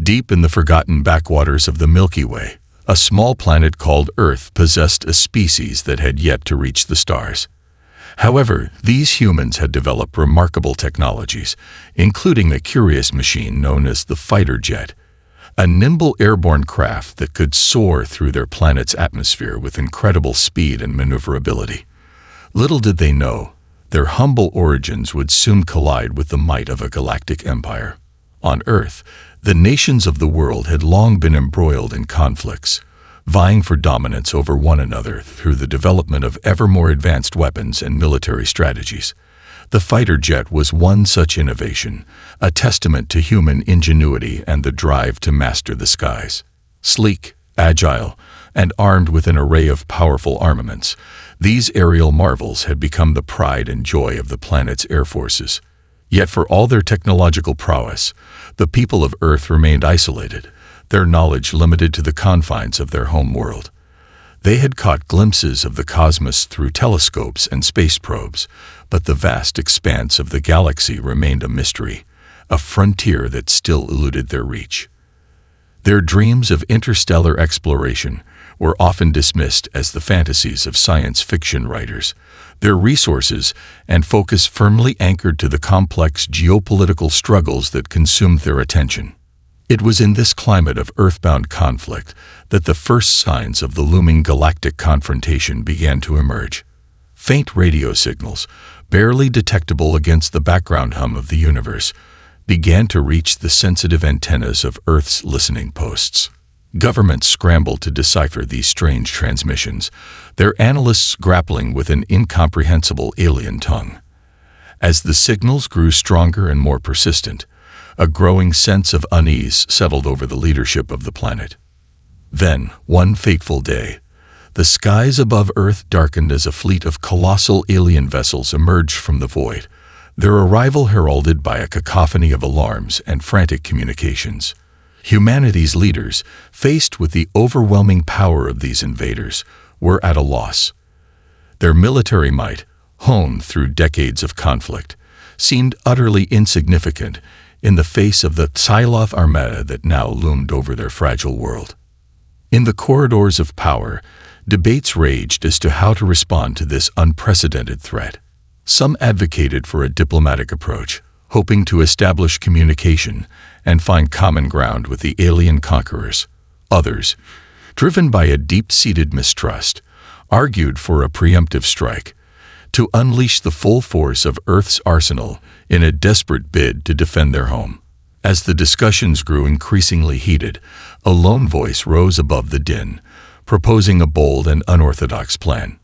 Deep in the forgotten backwaters of the Milky Way, a small planet called Earth possessed a species that had yet to reach the stars. However, these humans had developed remarkable technologies, including a curious machine known as the fighter jet, a nimble airborne craft that could soar through their planet's atmosphere with incredible speed and maneuverability. Little did they know, their humble origins would soon collide with the might of a galactic empire. On Earth, the nations of the world had long been embroiled in conflicts, vying for dominance over one another through the development of ever more advanced weapons and military strategies. The fighter jet was one such innovation, a testament to human ingenuity and the drive to master the skies. Sleek, agile, and armed with an array of powerful armaments, these aerial marvels had become the pride and joy of the planet's air forces. Yet for all their technological prowess, the people of Earth remained isolated, their knowledge limited to the confines of their home world. They had caught glimpses of the cosmos through telescopes and space probes, but the vast expanse of the galaxy remained a mystery, a frontier that still eluded their reach. Their dreams of interstellar exploration were often dismissed as the fantasies of science fiction writers, their resources and focus firmly anchored to the complex geopolitical struggles that consumed their attention. It was in this climate of earthbound conflict that the first signs of the looming galactic confrontation began to emerge. Faint radio signals, barely detectable against the background hum of the universe, began to reach the sensitive antennas of Earth's listening posts. Governments scrambled to decipher these strange transmissions, their analysts grappling with an incomprehensible alien tongue. As the signals grew stronger and more persistent, a growing sense of unease settled over the leadership of the planet. Then, one fateful day, the skies above Earth darkened as a fleet of colossal alien vessels emerged from the void, their arrival heralded by a cacophony of alarms and frantic communications. Humanity's leaders, faced with the overwhelming power of these invaders, were at a loss. Their military might, honed through decades of conflict, seemed utterly insignificant in the face of the Psyloph armada that now loomed over their fragile world. In the corridors of power, debates raged as to how to respond to this unprecedented threat. Some advocated for a diplomatic approach, hoping to establish communication and find common ground with the alien conquerors. Others, driven by a deep-seated mistrust, argued for a preemptive strike, to unleash the full force of Earth's arsenal in a desperate bid to defend their home. As the discussions grew increasingly heated, a lone voice rose above the din, proposing a bold and unorthodox plan.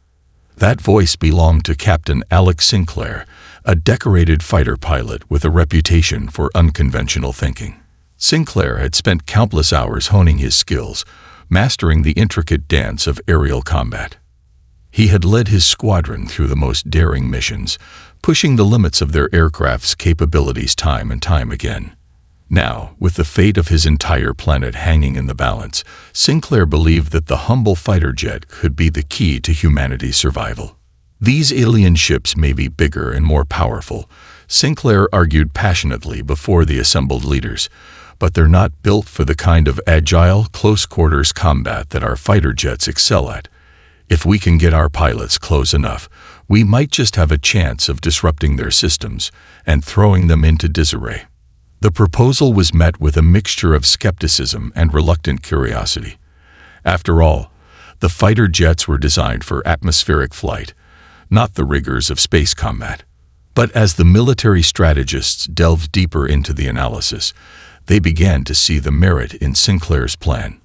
That voice belonged to Captain Alex Sinclair, a decorated fighter pilot with a reputation for unconventional thinking. Sinclair had spent countless hours honing his skills, mastering the intricate dance of aerial combat. He had led his squadron through the most daring missions, pushing the limits of their aircraft's capabilities time and time again. Now, with the fate of his entire planet hanging in the balance, Sinclair believed that the humble fighter jet could be the key to humanity's survival. These alien ships may be bigger and more powerful, Sinclair argued passionately before the assembled leaders, but they're not built for the kind of agile, close-quarters combat that our fighter jets excel at. If we can get our pilots close enough, we might just have a chance of disrupting their systems and throwing them into disarray. The proposal was met with a mixture of skepticism and reluctant curiosity. After all, the fighter jets were designed for atmospheric flight, not the rigors of space combat. But as the military strategists delved deeper into the analysis, they began to see the merit in Sinclair's plan.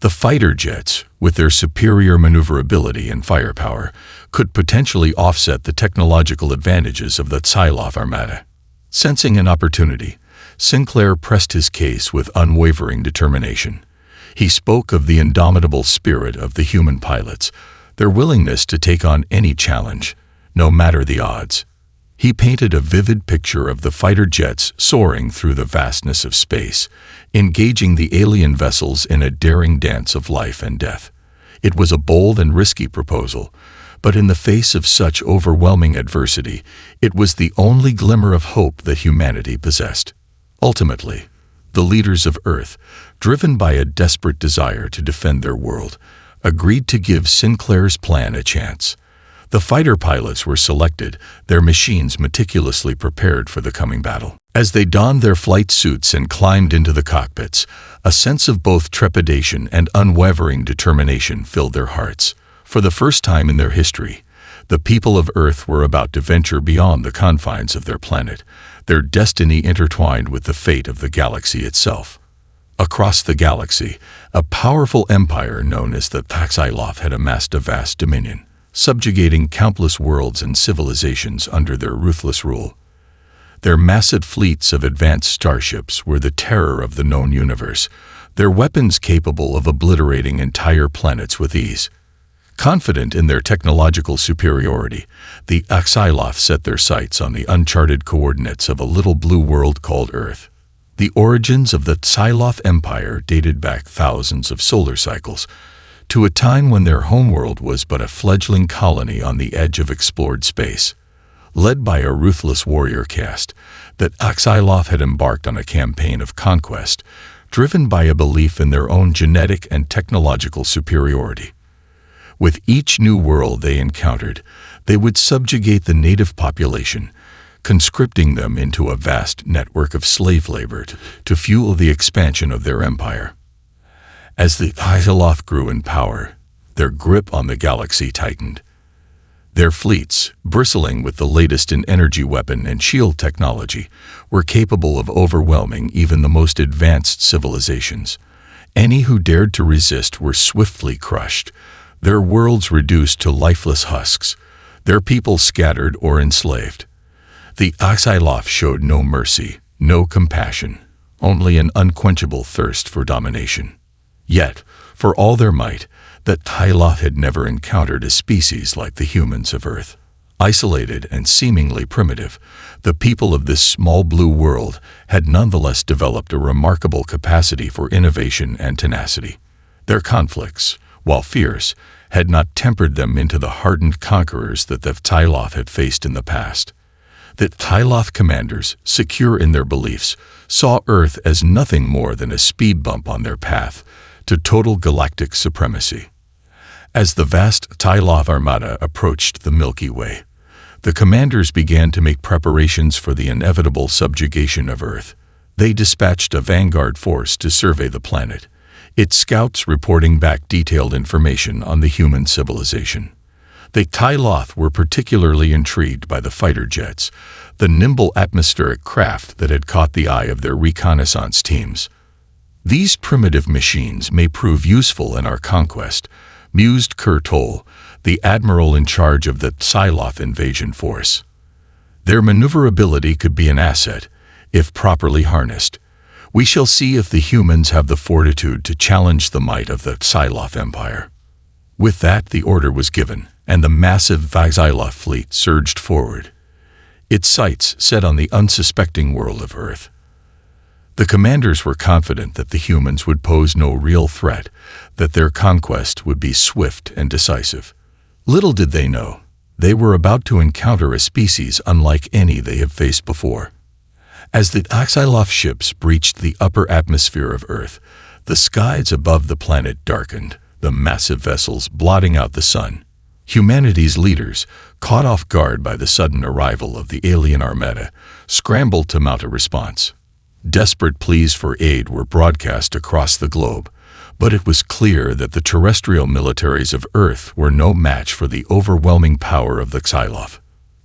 The fighter jets, with their superior maneuverability and firepower, could potentially offset the technological advantages of the Psyloph armada. Sensing an opportunity, Sinclair pressed his case with unwavering determination. He spoke of the indomitable spirit of the human pilots, their willingness to take on any challenge, no matter the odds. He painted a vivid picture of the fighter jets soaring through the vastness of space, engaging the alien vessels in a daring dance of life and death. It was a bold and risky proposal, but in the face of such overwhelming adversity, it was the only glimmer of hope that humanity possessed. Ultimately, The leaders of Earth, driven by a desperate desire to defend their world, agreed to give Sinclair's plan a chance. The fighter pilots were selected, their machines meticulously prepared for the coming battle. As they donned their flight suits and climbed into the cockpits, a sense of both trepidation and unwavering determination filled their hearts. For the first time in their history, the people of Earth were about to venture beyond the confines of their planet, their destiny intertwined with the fate of the galaxy itself. Across the galaxy, a powerful empire known as the Xyloth had amassed a vast dominion, subjugating countless worlds and civilizations under their ruthless rule. Their massive fleets of advanced starships were the terror of the known universe, their weapons capable of obliterating entire planets with ease. Confident in their technological superiority, the Xyloth set their sights on the uncharted coordinates of a little blue world called Earth. The origins of the Xyloth Empire dated back thousands of solar cycles, to a time when their homeworld was but a fledgling colony on the edge of explored space. Led by a ruthless warrior caste, the Xyloth had embarked on a campaign of conquest, driven by a belief in their own genetic and technological superiority. With each new world they encountered, they would subjugate the native population, conscripting them into a vast network of slave labor to fuel the expansion of their empire. As the Xyloth grew in power, their grip on the galaxy tightened. Their fleets, bristling with the latest in energy weapon and shield technology, were capable of overwhelming even the most advanced civilizations. Any who dared to resist were swiftly crushed, their worlds reduced to lifeless husks, their people scattered or enslaved. The Xyloth showed no mercy, no compassion, only an unquenchable thirst for domination. Yet, for all their might, the Xyloth had never encountered a species like the humans of Earth. Isolated and seemingly primitive, the people of this small blue world had nonetheless developed a remarkable capacity for innovation and tenacity. Their conflicts, while fierce, had not tempered them into the hardened conquerors that the Xyloth had faced in the past. The Xyloth commanders, secure in their beliefs, saw Earth as nothing more than a speed bump on their path to total galactic supremacy. As the vast Xyloth armada approached the Milky Way, the commanders began to make preparations for the inevitable subjugation of Earth. They dispatched a vanguard force to survey the planet, its scouts reporting back detailed information on the human civilization. The Xyloth were particularly intrigued by the fighter jets, the nimble atmospheric craft that had caught the eye of their reconnaissance teams. "These primitive machines may prove useful in our conquest," mused Toll, the admiral in charge of the Xyloth invasion force. "Their maneuverability could be an asset, if properly harnessed. We shall see if the humans have the fortitude to challenge the might of the Xyloth Empire." With that, the order was given, and the massive Xyloth fleet surged forward, its sights set on the unsuspecting world of Earth. The commanders were confident that the humans would pose no real threat, that their conquest would be swift and decisive. Little did they know, they were about to encounter a species unlike any they had faced before. As the Xyloth ships breached the upper atmosphere of Earth, the skies above the planet darkened, the massive vessels blotting out the sun. Humanity's leaders, caught off guard by the sudden arrival of the alien armada, scrambled to mount a response. Desperate pleas for aid were broadcast across the globe, but it was clear that the terrestrial militaries of Earth were no match for the overwhelming power of the Xyloth.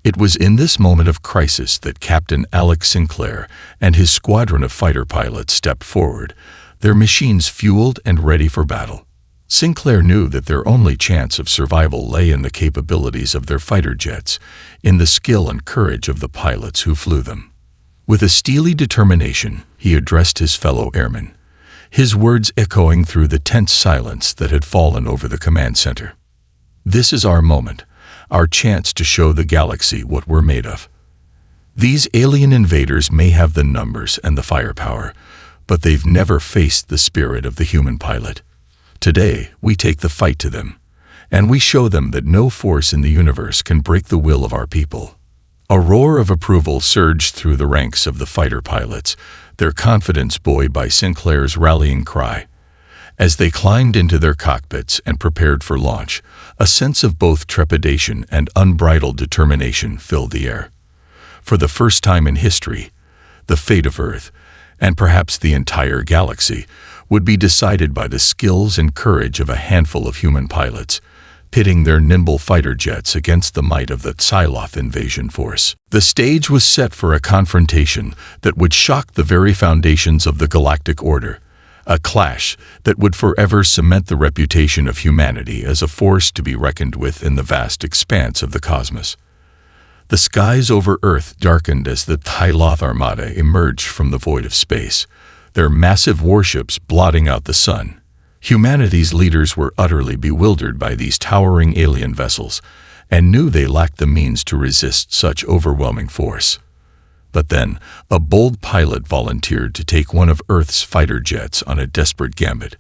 It was in this moment of crisis that Captain Alex Sinclair and his squadron of fighter pilots stepped forward, their machines fueled and ready for battle. Sinclair knew that their only chance of survival lay in the capabilities of their fighter jets, in the skill and courage of the pilots who flew them. With a steely determination, he addressed his fellow airmen, his words echoing through the tense silence that had fallen over the command center. "This is our moment, our chance to show the galaxy what we're made of. These alien invaders may have the numbers and the firepower, but they've never faced the spirit of the human pilot. Today, we take the fight to them, and we show them that no force in the universe can break the will of our people. A roar of approval surged through the ranks of the fighter pilots, their confidence buoyed by Sinclair's rallying cry. As they climbed into their cockpits and prepared for launch, a sense of both trepidation and unbridled determination filled the air. For the first time in history, the fate of Earth, and perhaps the entire galaxy, would be decided by the skills and courage of a handful of human pilots, pitting their nimble fighter jets against the might of the Psylloth invasion force. The stage was set for a confrontation that would shock the very foundations of the galactic order, a clash that would forever cement the reputation of humanity as a force to be reckoned with in the vast expanse of the cosmos. The skies over Earth darkened as the Psylloth armada emerged from the void of space, their massive warships blotting out the sun. Humanity's leaders were utterly bewildered by these towering alien vessels and knew they lacked the means to resist such overwhelming force. But then, a bold pilot volunteered to take one of Earth's fighter jets on a desperate gambit,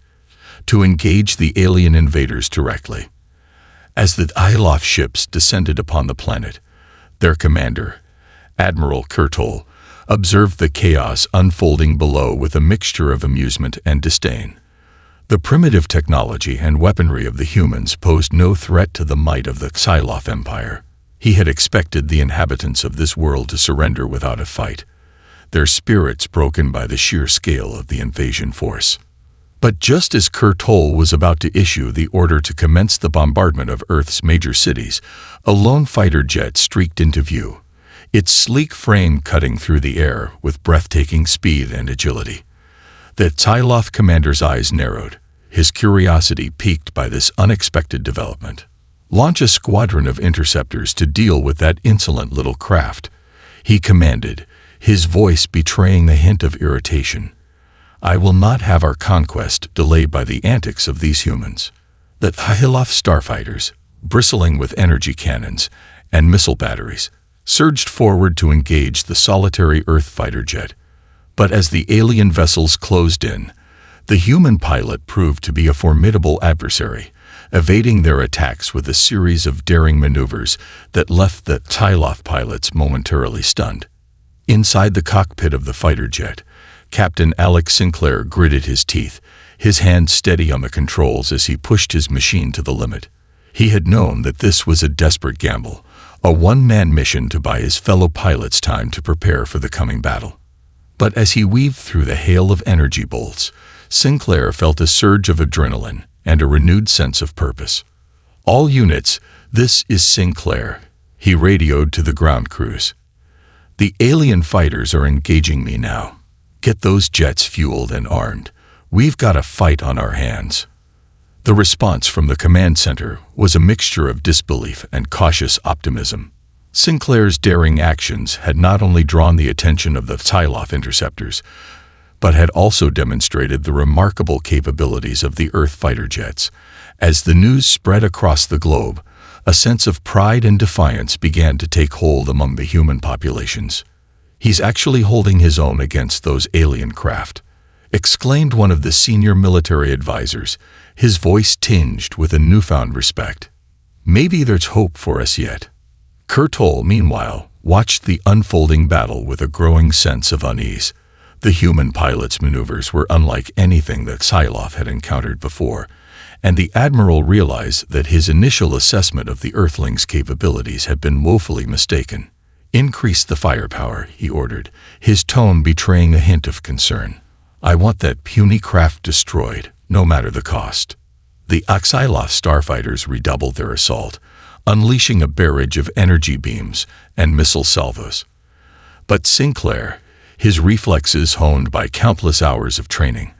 to engage the alien invaders directly. As the Psylloth ships descended upon the planet, their commander, Admiral Kurtol, observed the chaos unfolding below with a mixture of amusement and disdain. The primitive technology and weaponry of the humans posed no threat to the might of the Psylloth Empire. He had expected the inhabitants of this world to surrender without a fight, their spirits broken by the sheer scale of the invasion force. But just as Kurtol was about to issue the order to commence the bombardment of Earth's major cities, a lone fighter jet streaked into view, its sleek frame cutting through the air with breathtaking speed and agility. The Psylloth commander's eyes narrowed, his curiosity piqued by this unexpected development. "Launch a squadron of interceptors to deal with that insolent little craft," he commanded, his voice betraying the hint of irritation. "I will not have our conquest delayed by the antics of these humans." The Psylloth starfighters, bristling with energy cannons and missile batteries, surged forward to engage the solitary Earth fighter jet. But as the alien vessels closed in, the human pilot proved to be a formidable adversary, evading their attacks with a series of daring maneuvers that left the Psylloth pilots momentarily stunned. Inside the cockpit of the fighter jet, Captain Alex Sinclair gritted his teeth, his hand steady on the controls as he pushed his machine to the limit. He had known that this was a desperate gamble, a one-man mission to buy his fellow pilots time to prepare for the coming battle. But as he weaved through the hail of energy bolts, Sinclair felt a surge of adrenaline and a renewed sense of purpose. "All units, this is Sinclair," he radioed to the ground crews. "The alien fighters are engaging me now. Get those jets fueled and armed. We've got a fight on our hands." The response from the command center was a mixture of disbelief and cautious optimism. Sinclair's daring actions had not only drawn the attention of the Psylloth interceptors, but had also demonstrated the remarkable capabilities of the Earth fighter jets. As the news spread across the globe, a sense of pride and defiance began to take hold among the human populations. "He's actually holding his own against those alien craft," exclaimed one of the senior military advisors, his voice tinged with a newfound respect. "Maybe there's hope for us yet." Kurtol, meanwhile, watched the unfolding battle with a growing sense of unease. The human pilot's maneuvers were unlike anything that Psylloth had encountered before, and the Admiral realized that his initial assessment of the Earthlings' capabilities had been woefully mistaken. "Increase the firepower," he ordered, his tone betraying a hint of concern. "I want that puny craft destroyed, no matter the cost." The Psylloth starfighters redoubled their assault, unleashing a barrage of energy beams and missile salvos. But Sinclair, his reflexes honed by countless hours of training,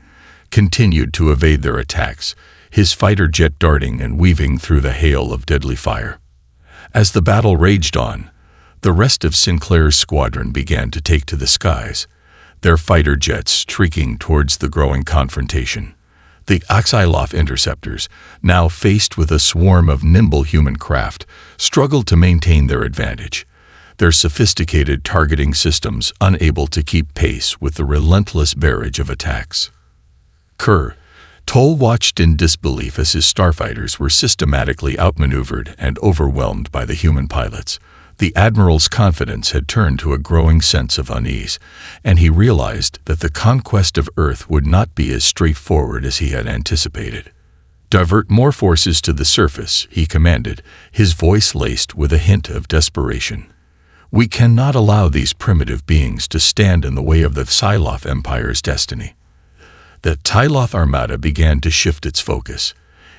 continued to evade their attacks, his fighter jet darting and weaving through the hail of deadly fire. As the battle raged on, the rest of Sinclair's squadron began to take to the skies, their fighter jets streaking towards the growing confrontation. The Psylloth interceptors, now faced with a swarm of nimble human craft, struggled to maintain their advantage, their sophisticated targeting systems unable to keep pace with the relentless barrage of attacks. Kurtol watched in disbelief as his starfighters were systematically outmaneuvered and overwhelmed by the human pilots, The admiral's confidence had turned to a growing sense of unease, and he realized that the conquest of Earth would not be as straightforward as he had anticipated. "Divert more forces to the surface," he commanded, his voice laced with a hint of desperation. "We cannot allow these primitive beings to stand in the way of the Psyloph Empire's destiny." The Tyloth Armada began to shift its focus,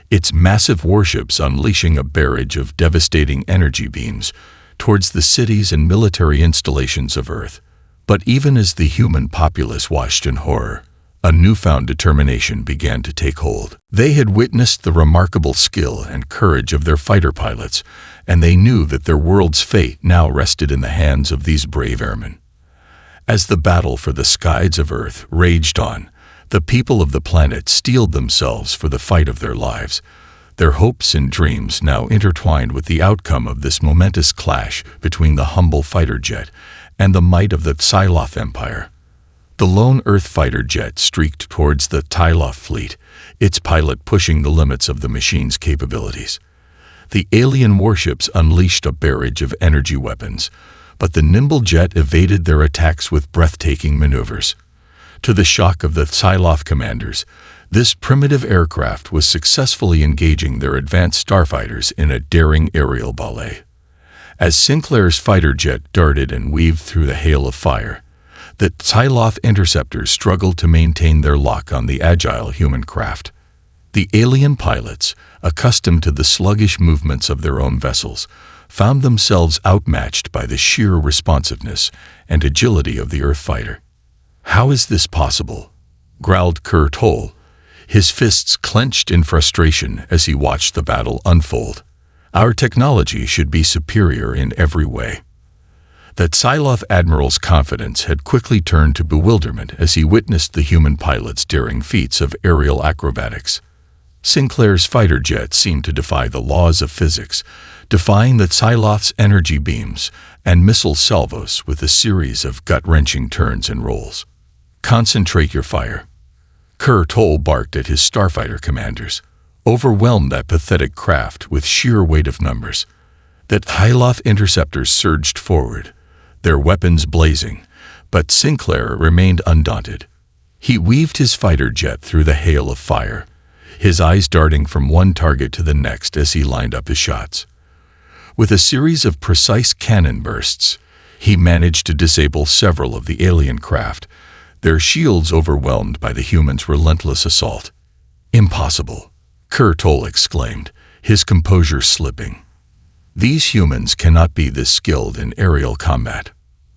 its massive warships unleashing a barrage of devastating energy beams towards the cities and military installations of Earth. But even as the human populace watched in horror, a newfound determination began to take hold. They had witnessed the remarkable skill and courage of their fighter pilots, and they knew that their world's fate now rested in the hands of these brave airmen. As the battle for the skies of Earth raged on, the people of the planet steeled themselves for the fight of their lives, their hopes and dreams now intertwined with the outcome of this momentous clash between the humble fighter jet and the might of the Psyloph Empire. The lone Earth fighter jet streaked towards the Tyloth fleet, its pilot pushing the limits of the machine's capabilities. The alien warships unleashed a barrage of energy weapons, but the nimble jet evaded their attacks with breathtaking maneuvers. To the shock of the Psyloph commanders, this primitive aircraft was successfully engaging their advanced starfighters in a daring aerial ballet. As Sinclair's fighter jet darted and weaved through the hail of fire, the Psyloph interceptors struggled to maintain their lock on the agile human craft. The alien pilots, accustomed to the sluggish movements of their own vessels, found themselves outmatched by the sheer responsiveness and agility of the Earth fighter. "How is this possible?" growled Kur Toll, his fists clenched in frustration as he watched the battle unfold. "Our technology should be superior in every way." The Psyloph admiral's confidence had quickly turned to bewilderment as he witnessed the human pilot's daring feats of aerial acrobatics. Sinclair's fighter jet seemed to defy the laws of physics, defying the Psyloph's energy beams and missile salvos with a series of gut-wrenching turns and rolls. "Concentrate your fire," Kur Toll barked at his starfighter commanders. Overwhelmed that pathetic craft with sheer weight of numbers. The Psyloph interceptors surged forward, their weapons blazing, but Sinclair remained undaunted. He weaved his fighter jet through the hail of fire, his eyes darting from one target to the next as he lined up his shots. With a series of precise cannon bursts, he managed to disable several of the alien craft, their shields overwhelmed by the humans' relentless assault. "Impossible," Kur Toll exclaimed, his composure slipping. "These humans cannot be this skilled in aerial combat."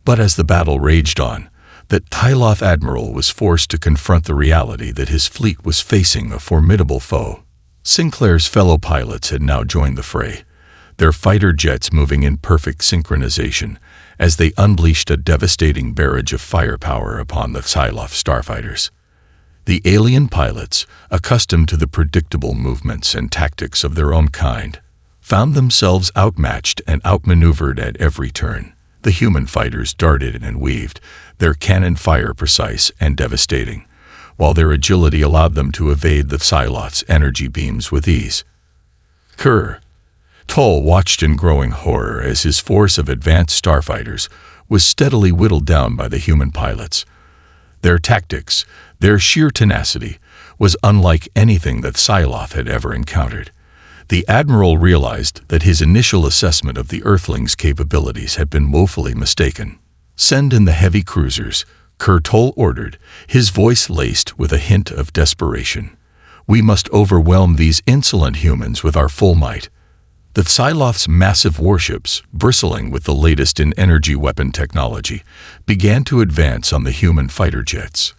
But as the battle raged on, the Tyloth admiral was forced to confront the reality that his fleet was facing a formidable foe. Sinclair's fellow pilots had now joined the fray, their fighter jets moving in perfect synchronization as they unleashed a devastating barrage of firepower upon the Psyloph starfighters. The alien pilots, accustomed to the predictable movements and tactics of their own kind, found themselves outmatched and outmaneuvered at every turn. The human fighters darted and weaved, their cannon fire precise and devastating, while their agility allowed them to evade the Psyloph's energy beams with ease. Kur Toll watched in growing horror as his force of advanced starfighters was steadily whittled down by the human pilots. Their tactics, their sheer tenacity, was unlike anything that Psyloph had ever encountered. The admiral realized that his initial assessment of the Earthlings' capabilities had been woefully mistaken. "Send in the heavy cruisers," Kur Toll ordered, his voice laced with a hint of desperation. "We must overwhelm these insolent humans with our full might." The Psyloph's massive warships, bristling with the latest in energy weapon technology, began to advance on the human fighter jets.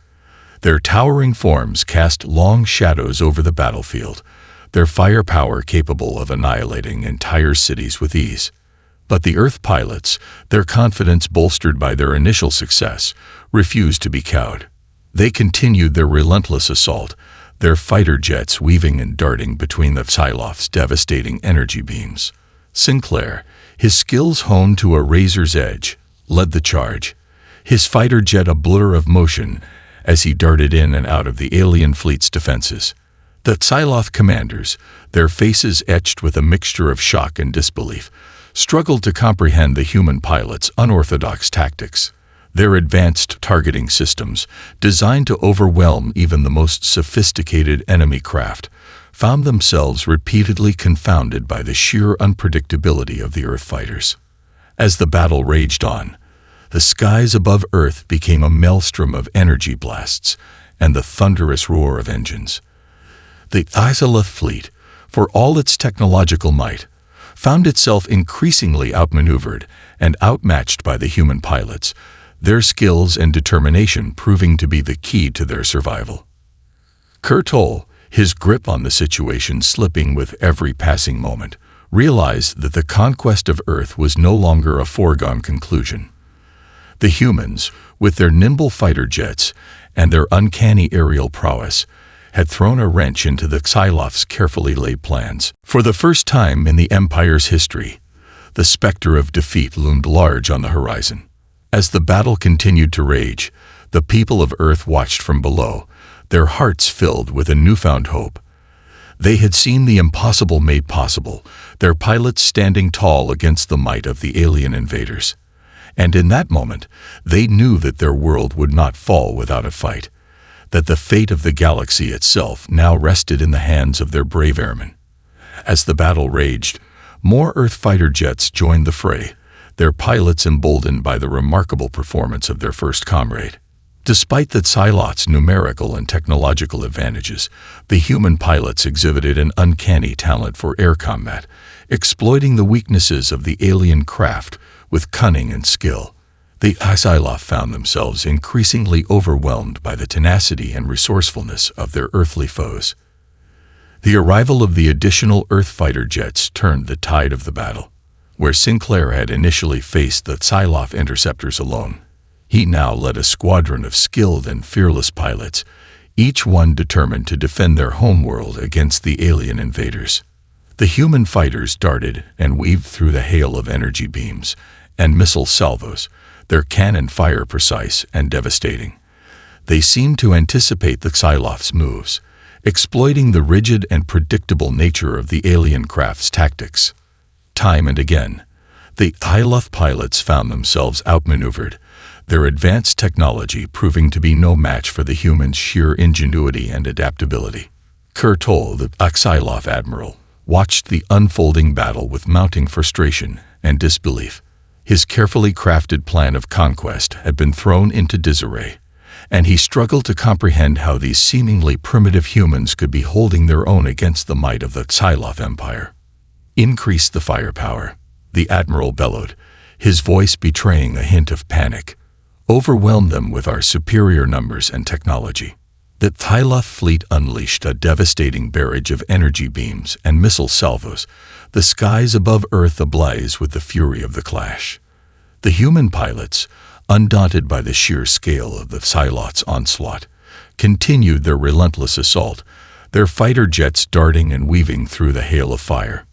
Their towering forms cast long shadows over the battlefield, their firepower capable of annihilating entire cities with ease. But the Earth pilots, their confidence bolstered by their initial success, refused to be cowed. They continued their relentless assault, their fighter jets weaving and darting between the Psyloph's devastating energy beams. Sinclair, his skills honed to a razor's edge, led the charge, his fighter jet a blur of motion as he darted in and out of the alien fleet's defenses. The Psyloph commanders, their faces etched with a mixture of shock and disbelief, struggled to comprehend the human pilots' unorthodox tactics. Their advanced targeting systems, designed to overwhelm even the most sophisticated enemy craft, found themselves repeatedly confounded by the sheer unpredictability of the Earth fighters. As the battle raged on, the skies above Earth became a maelstrom of energy blasts and the thunderous roar of engines. The Izalith fleet, for all its technological might, found itself increasingly outmaneuvered and outmatched by the human pilots, their skills and determination proving to be the key to their survival. Kurtol, his grip on the situation slipping with every passing moment, realized that the conquest of Earth was no longer a foregone conclusion. The humans, with their nimble fighter jets and their uncanny aerial prowess, had thrown a wrench into the Xyloth's carefully laid plans. For the first time in the Empire's history, the specter of defeat loomed large on the horizon. As the battle continued to rage, the people of Earth watched from below, their hearts filled with a newfound hope. They had seen the impossible made possible, their pilots standing tall against the might of the alien invaders. And in that moment, they knew that their world would not fall without a fight, that the fate of the galaxy itself now rested in the hands of their brave airmen. As the battle raged, more Earth fighter jets joined the fray, their pilots emboldened by the remarkable performance of their first comrade. Despite the Xyloth's numerical and technological advantages, the human pilots exhibited an uncanny talent for air combat, exploiting the weaknesses of the alien craft with cunning and skill. The Xyloth found themselves increasingly overwhelmed by the tenacity and resourcefulness of their earthly foes. The arrival of the additional Earth fighter jets turned the tide of the battle. Where Sinclair had initially faced the Xyloth interceptors alone, he now led a squadron of skilled and fearless pilots, each one determined to defend their homeworld against the alien invaders. The human fighters darted and weaved through the hail of energy beams and missile salvos, their cannon fire precise and devastating. They seemed to anticipate the Xyloth's moves, exploiting the rigid and predictable nature of the alien craft's tactics. Time and again, the Xyloth pilots found themselves outmaneuvered, their advanced technology proving to be no match for the humans' sheer ingenuity and adaptability. Kurtol, the Xyloth admiral, watched the unfolding battle with mounting frustration and disbelief. His carefully crafted plan of conquest had been thrown into disarray, and he struggled to comprehend how these seemingly primitive humans could be holding their own against the might of the Xyloth Empire. "Increase the firepower," the admiral bellowed, his voice betraying a hint of panic. "Overwhelm them with our superior numbers and technology." The Xyloth fleet unleashed a devastating barrage of energy beams and missile salvos, the skies above Earth ablaze with the fury of the clash. The human pilots, undaunted by the sheer scale of the Xyloth's onslaught, continued their relentless assault, their fighter jets darting and weaving through the hail of fire.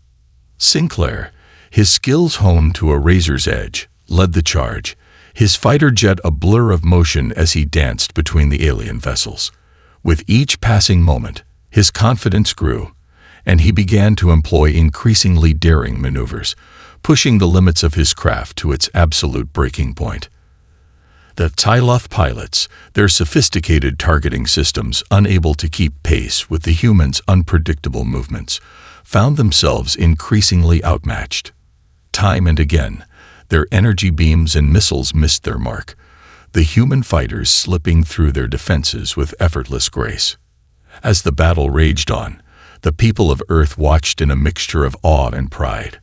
Sinclair, his skills honed to a razor's edge, led the charge, his fighter jet a blur of motion as he danced between the alien vessels. With each passing moment, his confidence grew, and he began to employ increasingly daring maneuvers, pushing the limits of his craft to its absolute breaking point. The Xyloth pilots, their sophisticated targeting systems unable to keep pace with the humans' unpredictable movements, found themselves increasingly outmatched. Time and again, their energy beams and missiles missed their mark, the human fighters slipping through their defenses with effortless grace. As the battle raged on, the people of Earth watched in a mixture of awe and pride.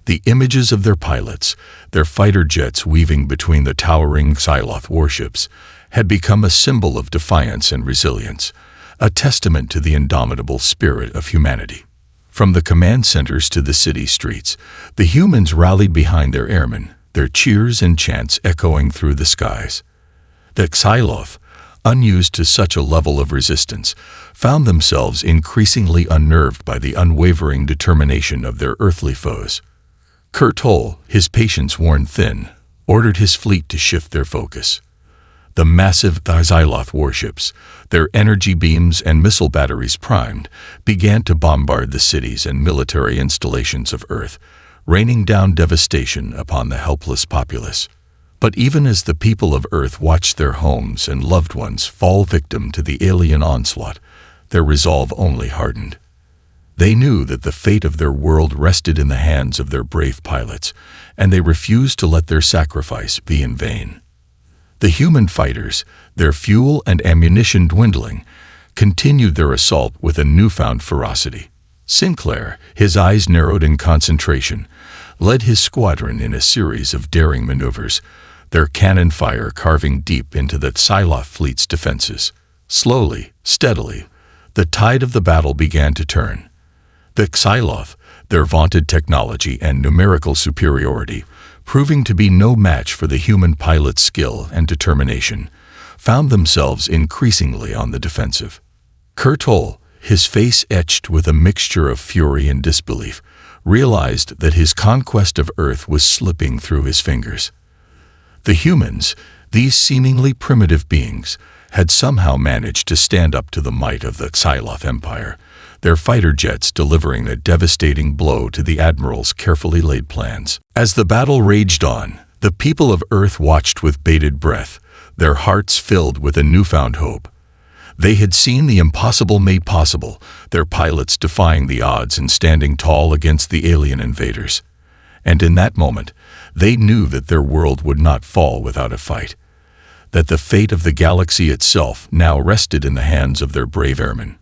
The images of their pilots, their fighter jets weaving between the towering Xyloth warships, had become a symbol of defiance and resilience, a testament to the indomitable spirit of humanity. From the command centers to the city streets, the humans rallied behind their airmen, their cheers and chants echoing through the skies. The Xyloth, unused to such a level of resistance, found themselves increasingly unnerved by the unwavering determination of their earthly foes. Kurtol, his patience worn thin, ordered his fleet to shift their focus. The massive Xyloth warships, their energy beams and missile batteries primed, began to bombard the cities and military installations of Earth, raining down devastation upon the helpless populace. But even as the people of Earth watched their homes and loved ones fall victim to the alien onslaught, their resolve only hardened. They knew that the fate of their world rested in the hands of their brave pilots, and they refused to let their sacrifice be in vain. The human fighters, their fuel and ammunition dwindling, continued their assault with a newfound ferocity. Sinclair, his eyes narrowed in concentration, led his squadron in a series of daring maneuvers, their cannon fire carving deep into the Psylocke fleet's defenses. Slowly, steadily, the tide of the battle began to turn. The Psylocke, their vaunted technology and numerical superiority, proving to be no match for the human pilot's skill and determination, found themselves increasingly on the defensive. Kurtol, his face etched with a mixture of fury and disbelief, realized that his conquest of Earth was slipping through his fingers. The humans, these seemingly primitive beings, had somehow managed to stand up to the might of the Psylocke Empire, their fighter jets delivering a devastating blow to the Admiral's carefully laid plans. As the battle raged on, the people of Earth watched with bated breath, their hearts filled with a newfound hope. They had seen the impossible made possible, their pilots defying the odds and standing tall against the alien invaders. And in that moment, they knew that their world would not fall without a fight, that the fate of the galaxy itself now rested in the hands of their brave airmen.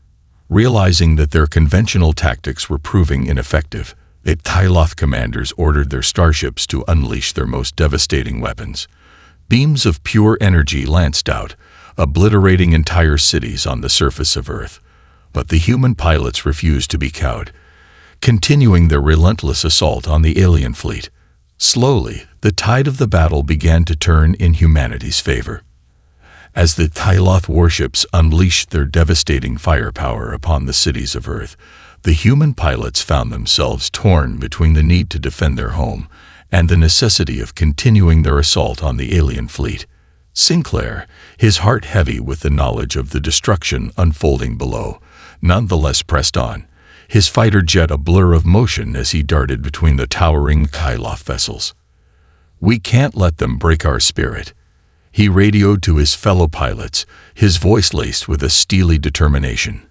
Realizing that their conventional tactics were proving ineffective, the Psylocke commanders ordered their starships to unleash their most devastating weapons. Beams of pure energy lanced out, obliterating entire cities on the surface of Earth. But the human pilots refused to be cowed, continuing their relentless assault on the alien fleet. Slowly, the tide of the battle began to turn in humanity's favor. As the Psylocke warships unleashed their devastating firepower upon the cities of Earth, the human pilots found themselves torn between the need to defend their home and the necessity of continuing their assault on the alien fleet. Sinclair, his heart heavy with the knowledge of the destruction unfolding below, nonetheless pressed on, his fighter jet a blur of motion as he darted between the towering Psylocke vessels. "We can't let them break our spirit," he radioed to his fellow pilots, his voice laced with a steely determination.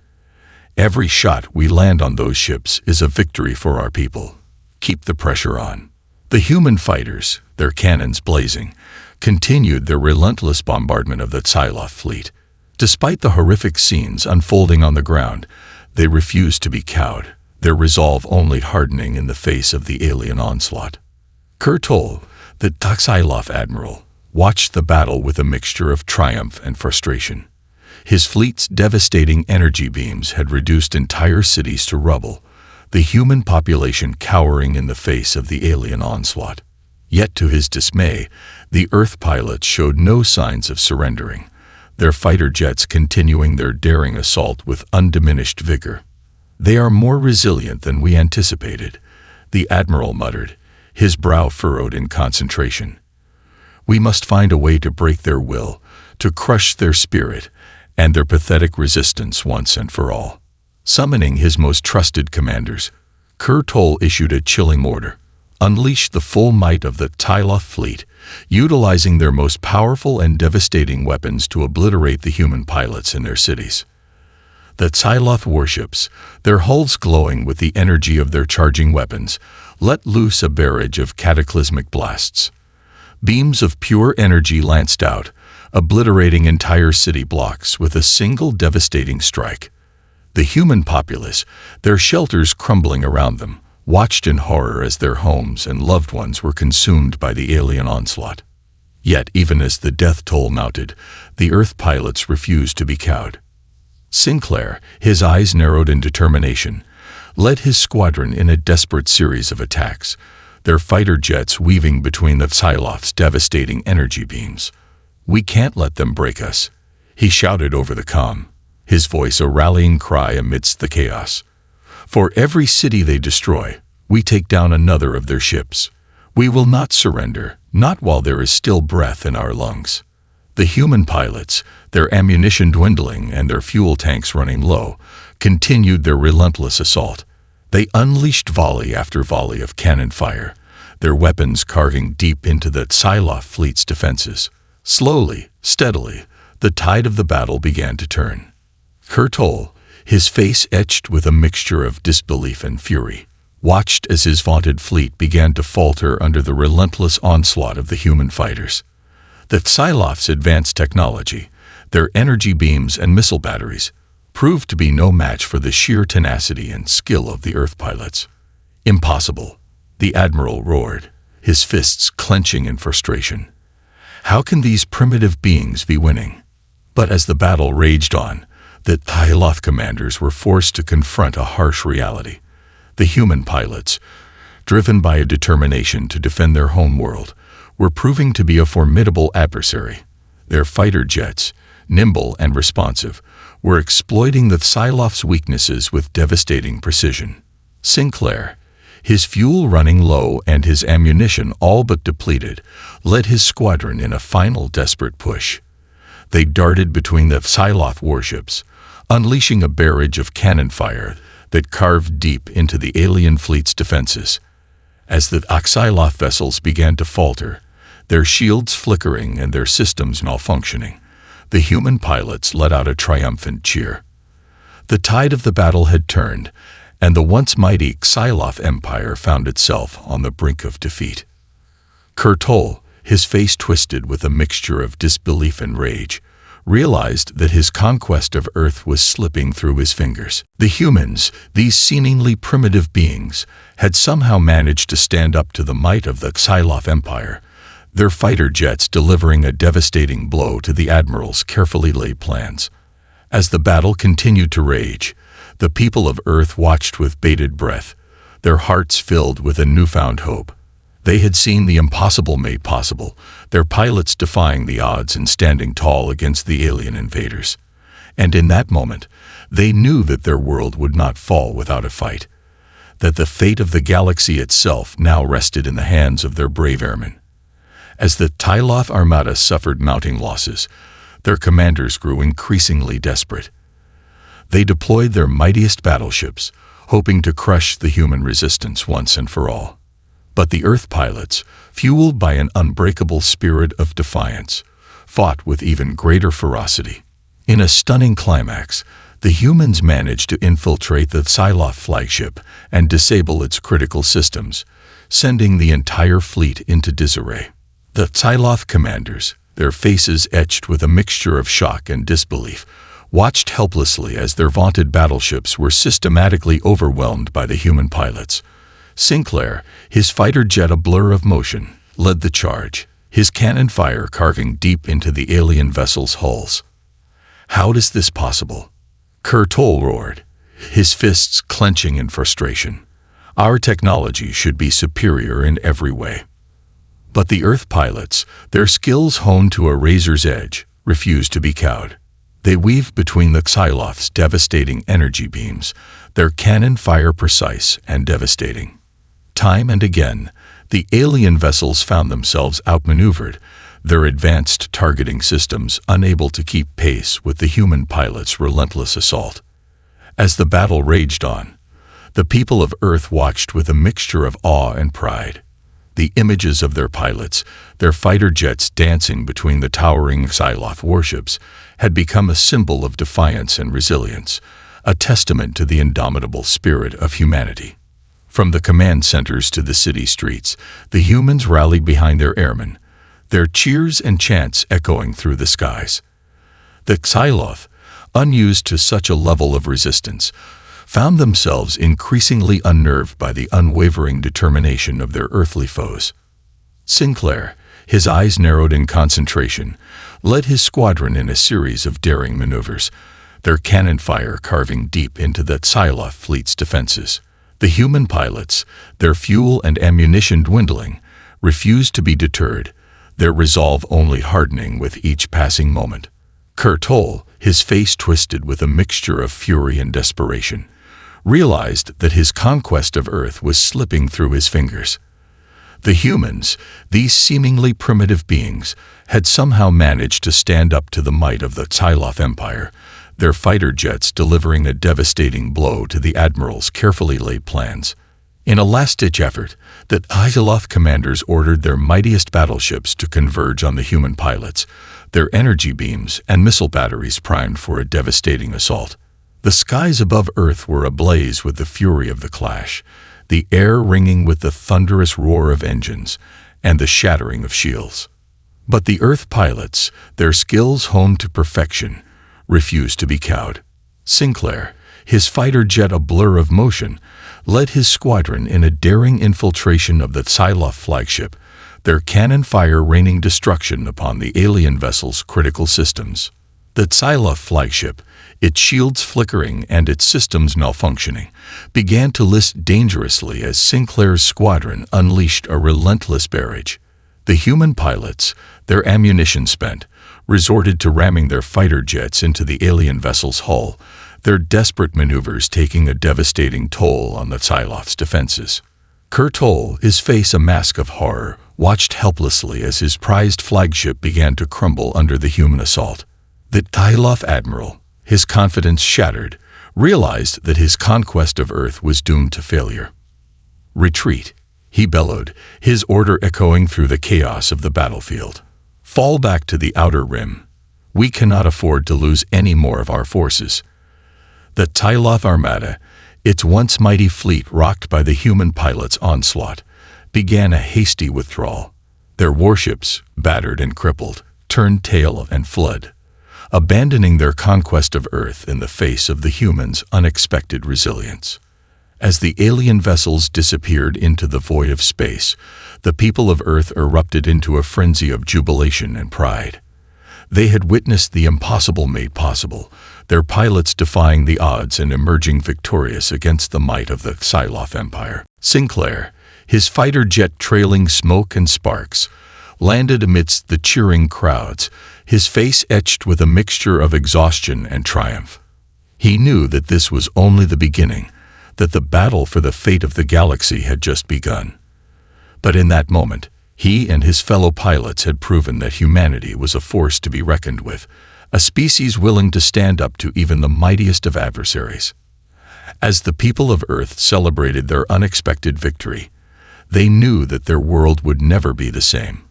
"Every shot we land on those ships is a victory for our people. Keep the pressure on." The human fighters, their cannons blazing, continued their relentless bombardment of the Psylocke fleet. Despite the horrific scenes unfolding on the ground, they refused to be cowed, their resolve only hardening in the face of the alien onslaught. Kurtol, the Psylocke admiral, watched the battle with a mixture of triumph and frustration. His fleet's devastating energy beams had reduced entire cities to rubble, the human population cowering in the face of the alien onslaught. Yet to his dismay, the Earth pilots showed no signs of surrendering, their fighter jets continuing their daring assault with undiminished vigor. "They are more resilient than we anticipated," the admiral muttered, his brow furrowed in concentration. "We must find a way to break their will, to crush their spirit and their pathetic resistance once and for all." Summoning his most trusted commanders, Kurtol issued a chilling order: unleash the full might of the Psylocke fleet, utilizing their most powerful and devastating weapons to obliterate the human pilots in their cities. The Psylocke warships, their hulls glowing with the energy of their charging weapons, let loose a barrage of cataclysmic blasts. Beams of pure energy lanced out, obliterating entire city blocks with a single devastating strike. The human populace, their shelters crumbling around them, watched in horror as their homes and loved ones were consumed by the alien onslaught. Yet, even as the death toll mounted, the Earth pilots refused to be cowed. Sinclair, his eyes narrowed in determination, led his squadron in a desperate series of attacks, their fighter jets weaving between the Psylocke's devastating energy beams. "We can't let them break us," he shouted over the comm, his voice a rallying cry amidst the chaos. "For every city they destroy, we take down another of their ships. We will not surrender, not while there is still breath in our lungs." The human pilots, their ammunition dwindling and their fuel tanks running low, continued their relentless assault. They unleashed volley after volley of cannon fire, their weapons carving deep into the Psyloph fleet's defenses. Slowly, steadily, the tide of the battle began to turn. Kurtol, his face etched with a mixture of disbelief and fury, watched as his vaunted fleet began to falter under the relentless onslaught of the human fighters. The Psyloph's advanced technology, their energy beams and missile batteries, proved to be no match for the sheer tenacity and skill of the Earth pilots. "Impossible," the Admiral roared, his fists clenching in frustration. "How can these primitive beings be winning?" But as the battle raged on, the Psyloth commanders were forced to confront a harsh reality. The human pilots, driven by a determination to defend their home world, were proving to be a formidable adversary. Their fighter jets, nimble and responsive, were exploiting the Psyloph's weaknesses with devastating precision. Sinclair, his fuel running low and his ammunition all but depleted, led his squadron in a final desperate push. They darted between the Psyloth warships, unleashing a barrage of cannon fire that carved deep into the alien fleet's defenses. As the Psyloth vessels began to falter, their shields flickering and their systems malfunctioning, the human pilots let out a triumphant cheer. The tide of the battle had turned, and the once mighty Psyloth Empire found itself on the brink of defeat. Kurtol, his face twisted with a mixture of disbelief and rage, realized that his conquest of Earth was slipping through his fingers. The humans, these seemingly primitive beings, had somehow managed to stand up to the might of the Psyloth Empire, their fighter jets delivering a devastating blow to the Admiral's carefully laid plans. As the battle continued to rage, the people of Earth watched with bated breath, their hearts filled with a newfound hope. They had seen the impossible made possible, their pilots defying the odds and standing tall against the alien invaders. And in that moment, they knew that their world would not fall without a fight, that the fate of the galaxy itself now rested in the hands of their brave airmen. As the Psyloth Armada suffered mounting losses, their commanders grew increasingly desperate. They deployed their mightiest battleships, hoping to crush the human resistance once and for all. But the Earth pilots, fueled by an unbreakable spirit of defiance, fought with even greater ferocity. In a stunning climax, the humans managed to infiltrate the Psyloth flagship and disable its critical systems, sending the entire fleet into disarray. The Psyloth commanders, their faces etched with a mixture of shock and disbelief, watched helplessly as their vaunted battleships were systematically overwhelmed by the human pilots. Sinclair, his fighter jet a blur of motion, led the charge, his cannon fire carving deep into the alien vessels' hulls. "How is this possible?" Kurtol roared, his fists clenching in frustration. "Our technology should be superior in every way." But the Earth pilots, their skills honed to a razor's edge, refused to be cowed. They weaved between the Psyloth's devastating energy beams, their cannon fire precise and devastating. Time and again, the alien vessels found themselves outmaneuvered, their advanced targeting systems unable to keep pace with the human pilots' relentless assault. As the battle raged on, the people of Earth watched with a mixture of awe and pride. The images of their pilots, their fighter jets dancing between the towering Psyloth warships, had become a symbol of defiance and resilience, a testament to the indomitable spirit of humanity. From the command centers to the city streets, the humans rallied behind their airmen, their cheers and chants echoing through the skies. The Psyloth, unused to such a level of resistance, found themselves increasingly unnerved by the unwavering determination of their earthly foes. Sinclair, his eyes narrowed in concentration, led his squadron in a series of daring maneuvers, their cannon fire carving deep into the Psyloth fleet's defenses. The human pilots, their fuel and ammunition dwindling, refused to be deterred, their resolve only hardening with each passing moment. Kurtol, his face twisted with a mixture of fury and desperation, realized that his conquest of Earth was slipping through his fingers. The humans, these seemingly primitive beings, had somehow managed to stand up to the might of the Psyloth Empire, their fighter jets delivering a devastating blow to the Admiral's carefully laid plans. In a last-ditch effort, the Hyaloth commanders ordered their mightiest battleships to converge on the human pilots, their energy beams and missile batteries primed for a devastating assault. The skies above Earth were ablaze with the fury of the clash, the air ringing with the thunderous roar of engines and the shattering of shields. But the Earth pilots, their skills honed to perfection, refused to be cowed. Sinclair, his fighter jet a blur of motion, led his squadron in a daring infiltration of the Psyloph flagship, their cannon fire raining destruction upon the alien vessel's critical systems. The Psyloph flagship, its shields flickering and its systems malfunctioning, began to list dangerously as Sinclair's squadron unleashed a relentless barrage. The human pilots, their ammunition spent, resorted to ramming their fighter jets into the alien vessel's hull, their desperate maneuvers taking a devastating toll on the Psyloph's defenses. Kurtol, his face a mask of horror, watched helplessly as his prized flagship began to crumble under the human assault. The Psyloph admiral, his confidence shattered, realized that his conquest of Earth was doomed to failure. "Retreat," he bellowed, his order echoing through the chaos of the battlefield. "Fall back to the outer rim. We cannot afford to lose any more of our forces." The Psyloph armada, its once mighty fleet rocked by the human pilots' onslaught, began a hasty withdrawal. Their warships, battered and crippled, turned tail and fled, abandoning their conquest of Earth in the face of the humans' unexpected resilience. As the alien vessels disappeared into the void of space, the people of Earth erupted into a frenzy of jubilation and pride. They had witnessed the impossible made possible, their pilots defying the odds and emerging victorious against the might of the Psyloph Empire. Sinclair, his fighter jet trailing smoke and sparks, landed amidst the cheering crowds, his face etched with a mixture of exhaustion and triumph. He knew that this was only the beginning, that the battle for the fate of the galaxy had just begun. But in that moment, he and his fellow pilots had proven that humanity was a force to be reckoned with, a species willing to stand up to even the mightiest of adversaries. As the people of Earth celebrated their unexpected victory, they knew that their world would never be the same.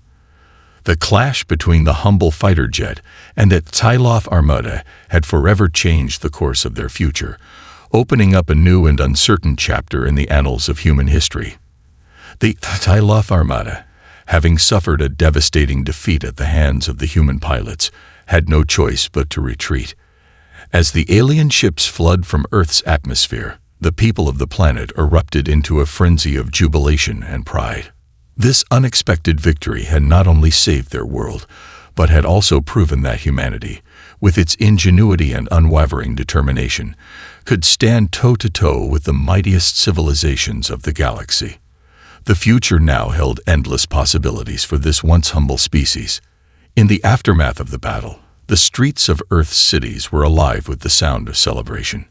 The clash between the humble fighter jet and the Psyloph armada had forever changed the course of their future, opening up a new and uncertain chapter in the annals of human history. The Psyloph armada, having suffered a devastating defeat at the hands of the human pilots, had no choice but to retreat. As the alien ships fled from Earth's atmosphere, the people of the planet erupted into a frenzy of jubilation and pride. This unexpected victory had not only saved their world, but had also proven that humanity, with its ingenuity and unwavering determination, could stand toe-to-toe with the mightiest civilizations of the galaxy. The future now held endless possibilities for this once humble species. In the aftermath of the battle, the streets of Earth's cities were alive with the sound of celebration.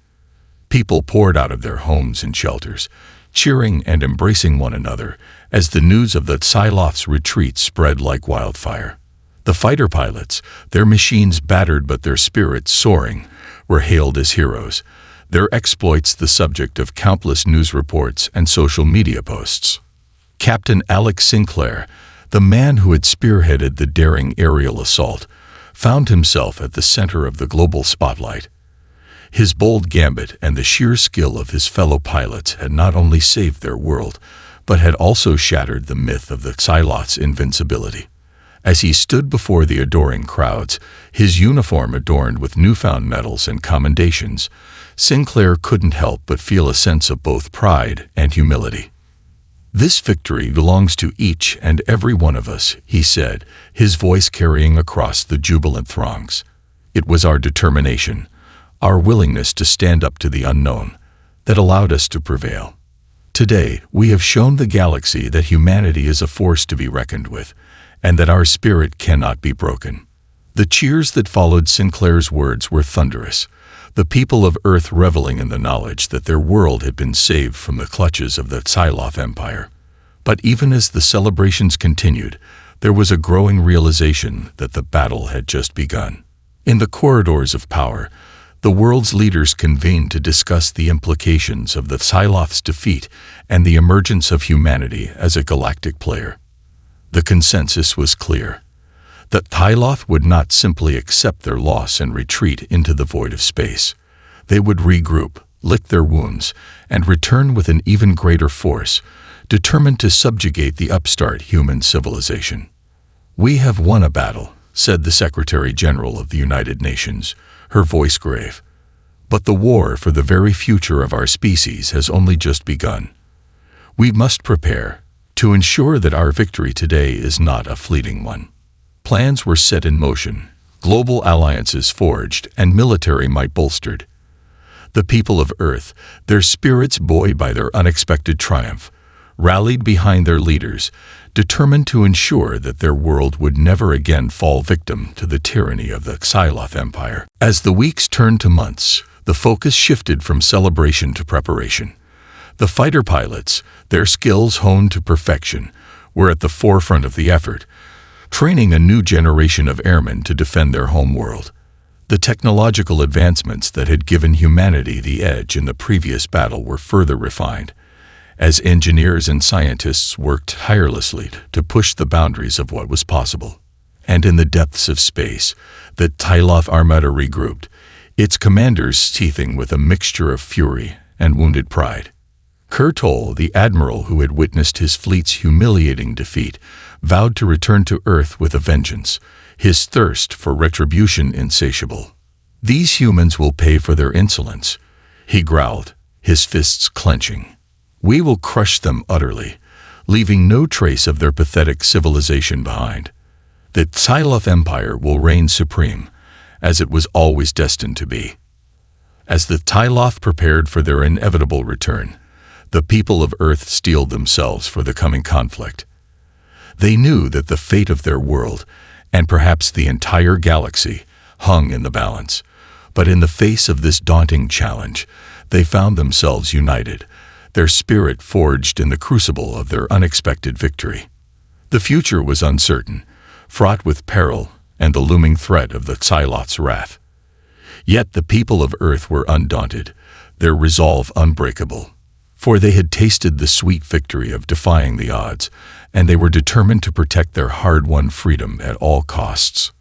People poured out of their homes and shelters, cheering and embracing one another as the news of the Psyloph's retreat spread like wildfire. The fighter pilots, their machines battered but their spirits soaring, were hailed as heroes, their exploits the subject of countless news reports and social media posts. Captain Alex Sinclair, the man who had spearheaded the daring aerial assault, found himself at the center of the global spotlight. His bold gambit and the sheer skill of his fellow pilots had not only saved their world, but had also shattered the myth of the Psyloph's invincibility. As he stood before the adoring crowds, his uniform adorned with newfound medals and commendations, Sinclair couldn't help but feel a sense of both pride and humility. "This victory belongs to each and every one of us," he said, his voice carrying across the jubilant throngs. "It was our determination, our willingness to stand up to the unknown, that allowed us to prevail. Today, we have shown the galaxy that humanity is a force to be reckoned with, and that our spirit cannot be broken." The cheers that followed Sinclair's words were thunderous, the people of Earth reveling in the knowledge that their world had been saved from the clutches of the Psyloph Empire. But even as the celebrations continued, there was a growing realization that the battle had just begun. In the corridors of power, The world's leaders convened to discuss the implications of the Psylloth's defeat and the emergence of humanity as a galactic player. The consensus was clear. That Psylloth would not simply accept their loss and retreat into the void of space. They would regroup, lick their wounds, and return with an even greater force, determined to subjugate the upstart human civilization. "We have won a battle," said the Secretary General of the United Nations, her voice grave. "But the war for the very future of our species has only just begun. We must prepare to ensure that our victory today is not a fleeting one." Plans were set in motion, global alliances forged, and military might bolstered. The people of Earth, their spirits buoyed by their unexpected triumph, rallied behind their leaders, determined to ensure that their world would never again fall victim to the tyranny of the Psylloth Empire. As the weeks turned to months, the focus shifted from celebration to preparation. The fighter pilots, their skills honed to perfection, were at the forefront of the effort, training a new generation of airmen to defend their home world. The technological advancements that had given humanity the edge in the previous battle were further refined, as engineers and scientists worked tirelessly to push the boundaries of what was possible. And in the depths of space, the Psylloth Armada regrouped, its commanders seething with a mixture of fury and wounded pride. Kurtol, the admiral who had witnessed his fleet's humiliating defeat, vowed to return to Earth with a vengeance, his thirst for retribution insatiable. "These humans will pay for their insolence," he growled, his fists clenching. "We will crush them utterly, leaving no trace of their pathetic civilization behind. The Psylloth Empire will reign supreme, as it was always destined to be." As the Psylloth prepared for their inevitable return, the people of Earth steeled themselves for the coming conflict. They knew that the fate of their world, and perhaps the entire galaxy, hung in the balance. But in the face of this daunting challenge, they found themselves united, their spirit forged in the crucible of their unexpected victory. The future was uncertain, fraught with peril and the looming threat of the Psylloth's wrath. Yet the people of Earth were undaunted, their resolve unbreakable. For they had tasted the sweet victory of defying the odds, and they were determined to protect their hard-won freedom at all costs.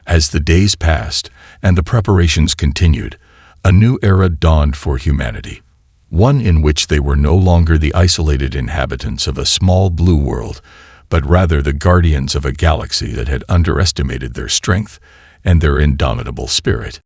As the days passed and the preparations continued, a new era dawned for humanity, one in which they were no longer the isolated inhabitants of a small blue world, but rather the guardians of a galaxy that had underestimated their strength and their indomitable spirit.